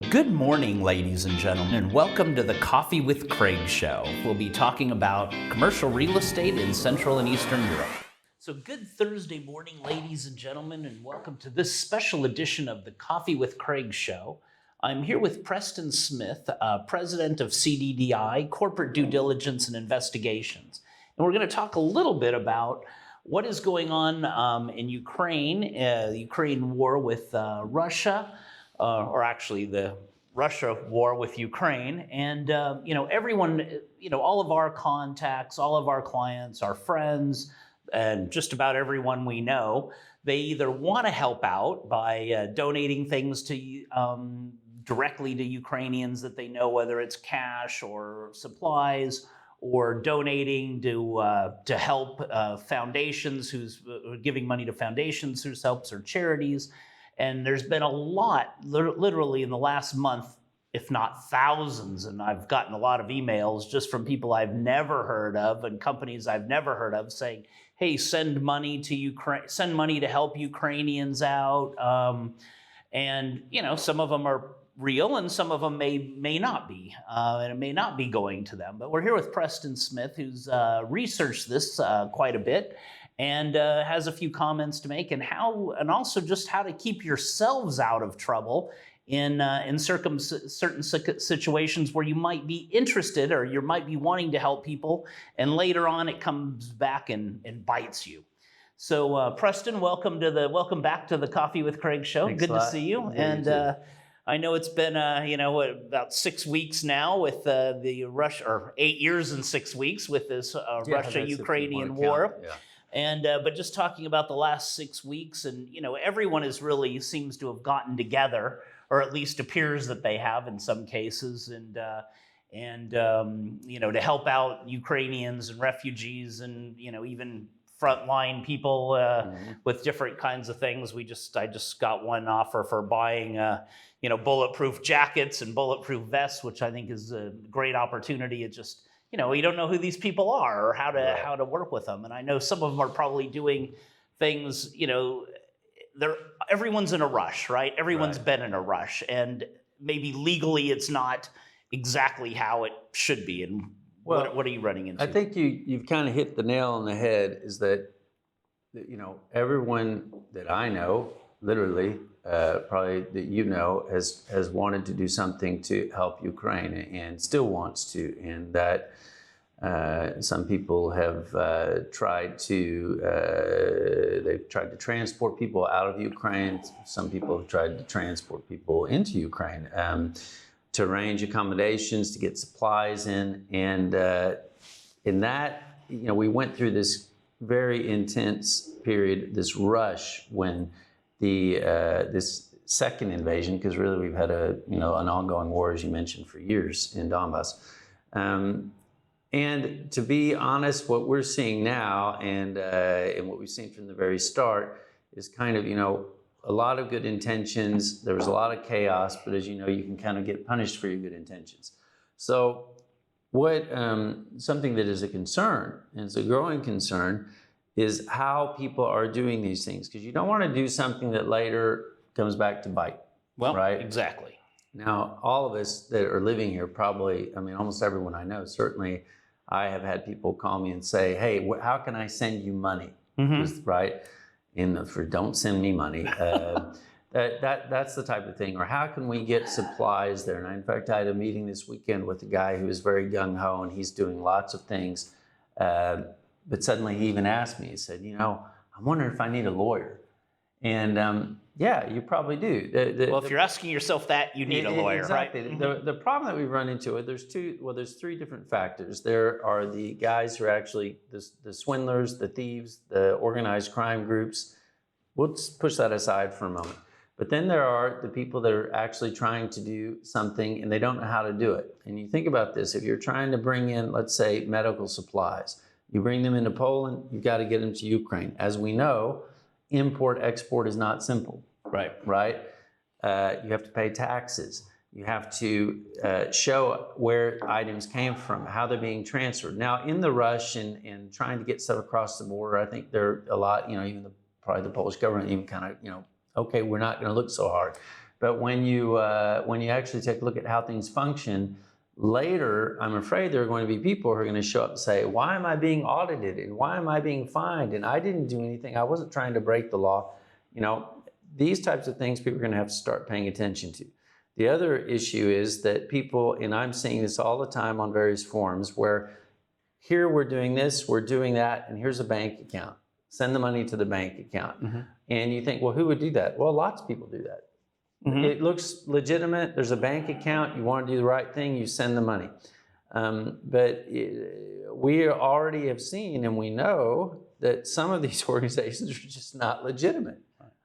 Good morning, ladies and gentlemen, and welcome to the Coffee with Craig show. We'll be talking about commercial real estate in Central and Eastern Europe. So good Thursday morning, ladies and gentlemen, and welcome to this special edition of the Coffee with Craig show. I'm here with Preston Smith, president of CDDI, Corporate Due Diligence and Investigations. And we're going to talk a little bit about what is going on in Ukraine, the Ukraine war with Russia, or actually the Russia war with Ukraine. And, everyone, all of our contacts, all of our clients, our friends, and just about everyone we know, they either want to help out by donating things to directly to Ukrainians that they know, whether it's cash or supplies, or donating to help foundations who's giving money to foundations whose helps or charities. And there's been a lot, literally in the last month, if not thousands, and I've gotten a lot of emails just from people I've never heard of and companies I've never heard of saying, hey, send money to Ukraine, send money to help Ukrainians out. And, some of them are real and some of them may not be, and it may not be going to them. But we're here with Preston Smith, who's researched this quite a bit, and has a few comments to make, and also just how to keep yourselves out of trouble in certain situations where you might be interested or you might be wanting to help people, and later on it comes back and bites you. So Preston, welcome back to the Coffee with Craig show. Thanks Good to see you. And I know it's been about 6 weeks now with the Russia, or 8 years and 6 weeks with this Russia-Ukrainian war. Yeah. And but just talking about the last 6 weeks, and everyone seems to have gotten together, or at least appears that they have in some cases, and to help out Ukrainians and refugees, and even frontline people with different kinds of things. I just got one offer for buying bulletproof jackets and bulletproof vests, which I think is a great opportunity. It just you don't know who these people are or how to work with them. And I know some of them are probably doing things, everyone's in a rush, right? Everyone's been in a rush, and maybe legally it's not exactly how it should be. And what are you running into? I think you've kind of hit the nail on the head, is that everyone that I know, literally, probably that has wanted to do something to help Ukraine and still wants to, and that some people have tried to transport people out of Ukraine. Some people have tried to transport people into Ukraine to arrange accommodations, to get supplies in, and in that, we went through this very intense period, this rush when this second invasion, because really we've had an ongoing war, as you mentioned, for years in Donbass. And to be honest, what we're seeing now, and what we've seen from the very start, is kind of a lot of good intentions. There was a lot of chaos, but as you know, you can kind of get punished for your good intentions. So what something that is a concern, and it's a growing concern, is how people are doing these things, because you don't want to do something that later comes back to bite. Well, right? Exactly. Now, all of us that are living here probably, almost everyone I know, certainly I have had people call me and say, hey, how can I send you money? Mm-hmm. Right? For don't send me money. That's the type of thing. Or how can we get supplies there? And in fact, I had a meeting this weekend with a guy who is very gung-ho, and he's doing lots of things. But suddenly he even asked me, he said, I'm wondering if I need a lawyer. And yeah, you probably do. If you're asking yourself that, you need a lawyer, exactly. Right? The problem that we've run into, there's three different factors. There are the guys who are actually the swindlers, the thieves, the organized crime groups. We'll just push that aside for a moment. But then there are the people that are actually trying to do something and they don't know how to do it. And you think about this, if you're trying to bring in, let's say, medical supplies, you bring them into Poland, you've got to get them to Ukraine. As we know, import-export is not simple. Right? You have to pay taxes. You have to show where items came from, how they're being transferred. Now, in the rush and trying to get stuff across the border, I think there are a lot, even probably the Polish government even kind of, okay, we're not going to look so hard. But when you actually take a look at how things function, later, I'm afraid there are going to be people who are going to show up and say, why am I being audited? And why am I being fined? And I didn't do anything. I wasn't trying to break the law. You know, these types of things people are going to have to start paying attention to. The other issue is that people, and I'm seeing this all the time on various forums, where here we're doing this, we're doing that, and here's a bank account. Send the money to the bank account. And you think, well, who would do that? Well, lots of people do that. It looks legitimate. There's a bank account. You want to do the right thing, you send the money. But we already have seen and we know that some of these organizations are just not legitimate,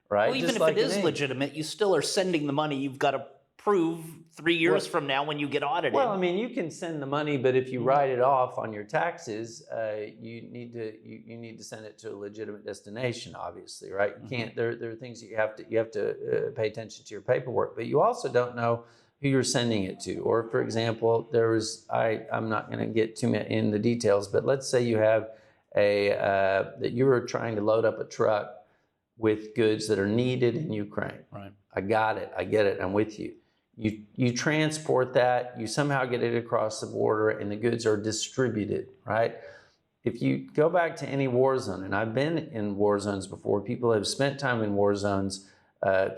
right? Well, even if it is legitimate, you still are sending the money. You've got to prove 3 years from now when you get audited. Well, I mean, you can send the money, but if you write it off on your taxes, you need to send it to a legitimate destination, obviously, right? You can't. There are things that you have to pay attention to your paperwork, but you also don't know who you're sending it to. Or, for example, I'm not going to get too much in the details, but let's say you have that you were trying to load up a truck with goods that are needed in Ukraine. Right. I got it. I get it. I'm with you. You transport that, you somehow get it across the border, and the goods are distributed, right? If you go back to any war zone, and I've been in war zones before, people have spent time in war zones,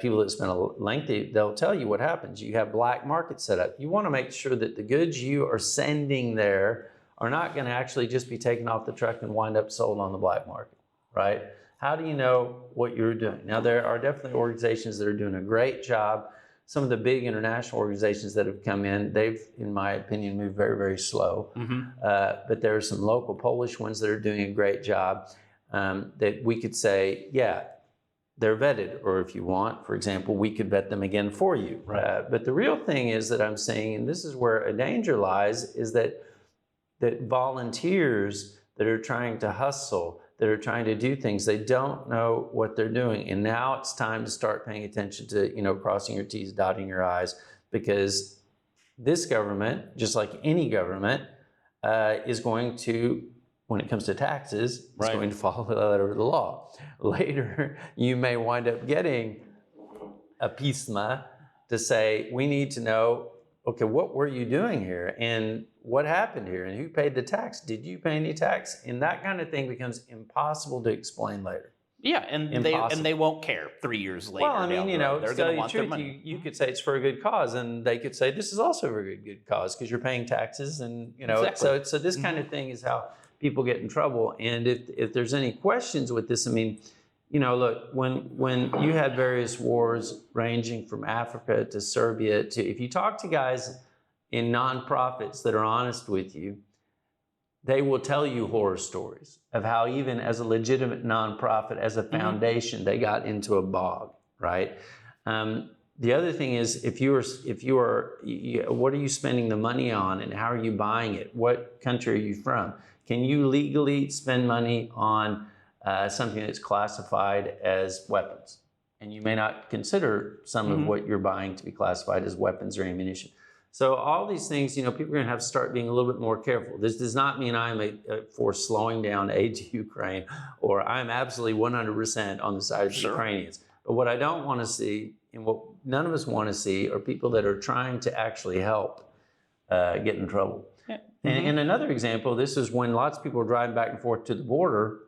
people that spend a lengthy, they'll tell you what happens. You have black markets set up. You want to make sure that the goods you are sending there are not going to actually just be taken off the truck and wind up sold on the black market, right? How do you know what you're doing? Now, there are definitely organizations that are doing a great job. Some of the big international organizations that have come in, they've, in my opinion, moved very, very slow. But there are some local Polish ones that are doing a great job that we could say, yeah, they're vetted. Or if you want, for example, we could vet them again for you. Right. But the real thing is that I'm saying, and this is where a danger lies, is that volunteers that are trying to hustle, that are trying to do things, they don't know what they're doing. And now it's time to start paying attention to, crossing your T's, dotting your I's, because this government, just like any government, is going to, when it comes to taxes, it's going to follow the letter of the law. Later, you may wind up getting a pisma to say, we need to know, okay, what were you doing here? And what happened here? And who paid the tax? Did you pay any tax? And that kind of thing becomes impossible to explain later. Yeah, and they won't care 3 years later. Well, I mean, they're going to want their money. You could say it's for a good cause, and they could say this is also for a good cause because you're paying taxes, and Exactly. so this kind of thing is how people get in trouble. And if there's any questions with this, I mean, look, when you had various wars ranging from Africa to Serbia to, if you talk to guys in nonprofits that are honest with you, they will tell you horror stories of how even as a legitimate nonprofit, as a foundation, they got into a bog, right? The other thing is, what are you spending the money on, and how are you buying it? What country are you from? Can you legally spend money on something that's classified as weapons? And you may not consider some of what you're buying to be classified as weapons or ammunition. So all these things, people are going to have to start being a little bit more careful. This does not mean I'm for slowing down aid to Ukraine, or I'm absolutely 100% on the side of the Ukrainians. But what I don't want to see, and what none of us want to see, are people that are trying to actually help get in trouble. Yeah. And another example, this is when lots of people are driving back and forth to the border.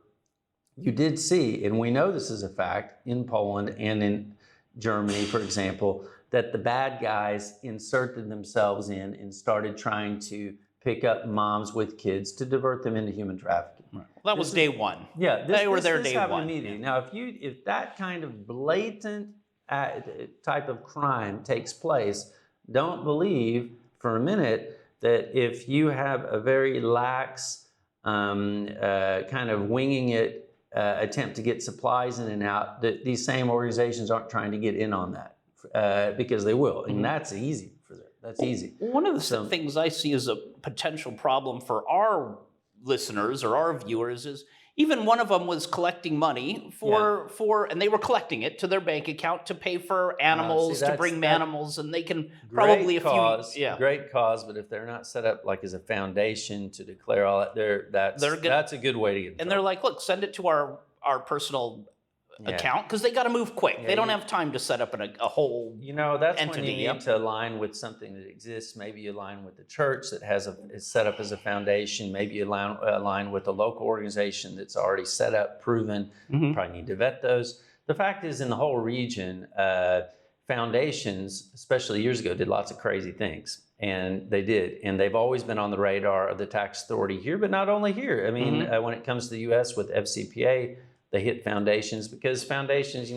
You did see, and we know this is a fact, in Poland and in Germany, for example, that the bad guys inserted themselves in and started trying to pick up moms with kids to divert them into human trafficking. Right. Well, that was day one. Yeah, they were there day one. Immediately. Now, if that kind of blatant type of crime takes place, don't believe for a minute that if you have a very lax kind of winging it attempt to get supplies in and out, that these same organizations aren't trying to get in on that. Because they will, and that's easy for them. That's easy. One of the things I see as a potential problem for our listeners or our viewers is, even one of them was collecting money and they were collecting it to their bank account to pay for animals, to bring animals, and they can probably great cause, but if they're not set up like as a foundation to declare all that, that's a good way to get in trouble. And they're like, look, send it to our personal account because they got to move quick. Yeah, they don't have time to set up a whole that's entity. when you need to align with something that exists. Maybe you align with the church that is set up as a foundation. Maybe you align with a local organization that's already set up, proven. You probably need to vet those. The fact is, in the whole region, foundations, especially years ago, did lots of crazy things. And they did. And they've always been on the radar of the tax authority here, but not only here. I mean, when it comes to the U.S. with FCPA, they hit foundations because foundations,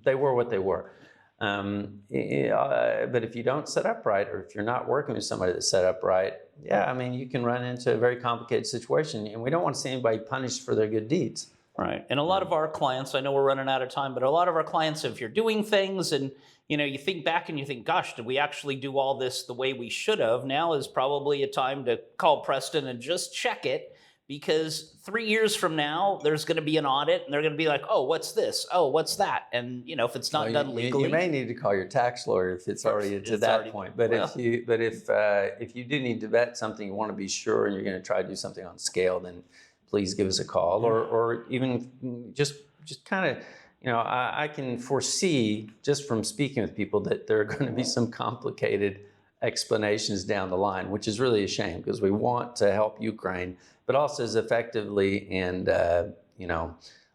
they were what they were. But if you don't set up right, or if you're not working with somebody that's set up right, you can run into a very complicated situation. And we don't want to see anybody punished for their good deeds. Right. And a lot of our clients, I know we're running out of time, but a lot of our clients, if you're doing things and, you think back and you think, gosh, did we actually do all this the way we should have? Now is probably a time to call Preston and just check it, because 3 years from now, there's going to be an audit and they're going to be like, oh, what's this? Oh, what's that? And, if it's not done legally. You may need to call your tax lawyer if it's already to that point. But if you do need to vet something, you want to be sure, and you're going to try to do something on scale, then please give us a call, or even just kind of, I can foresee just from speaking with people that there are going to be some complicated explanations down the line, which is really a shame because we want to help Ukraine, but also as effectively and,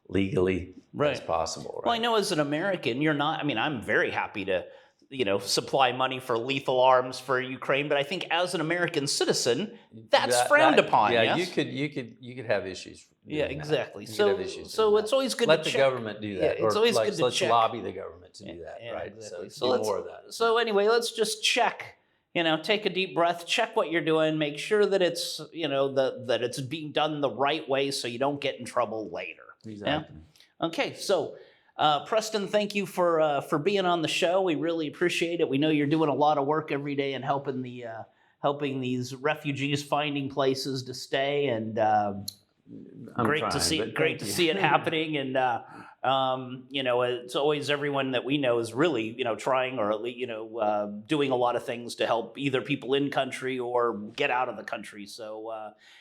legally as possible. Right? Well, I know as an American, you're not, I'm very happy to, supply money for lethal arms for Ukraine, but I think as an American citizen, that's frowned upon. Yeah, yes? you could have issues. Yeah, exactly. So it's always good let to the government do that. Yeah, it's always good to let's check. lobby the government to do that, right? Exactly. So do more of that. So anyway, let's just check. Take a deep breath, check what you're doing, make sure that it's, that it's being done the right way so you don't get in trouble later. Exactly. Yeah? Okay, so Preston, thank you for being on the show. We really appreciate it. We know you're doing a lot of work every day and helping these refugees finding places to stay, and great to see it happening. And it's always everyone that we know is really trying, or at least doing a lot of things to help either people in country or get out of the country. So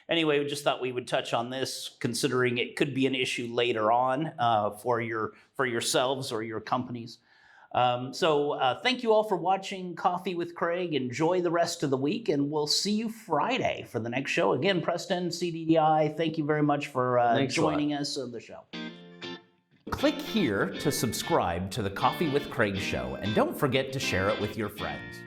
anyway, we just thought we would touch on this, considering it could be an issue later on for yourselves or your companies. So thank you all for watching Coffee with Craig. Enjoy the rest of the week, and we'll see you Friday for the next show. Again, Preston, CDDI, thank you very much for joining us on the show. Click here to subscribe to the Coffee with Craig show, and don't forget to share it with your friends.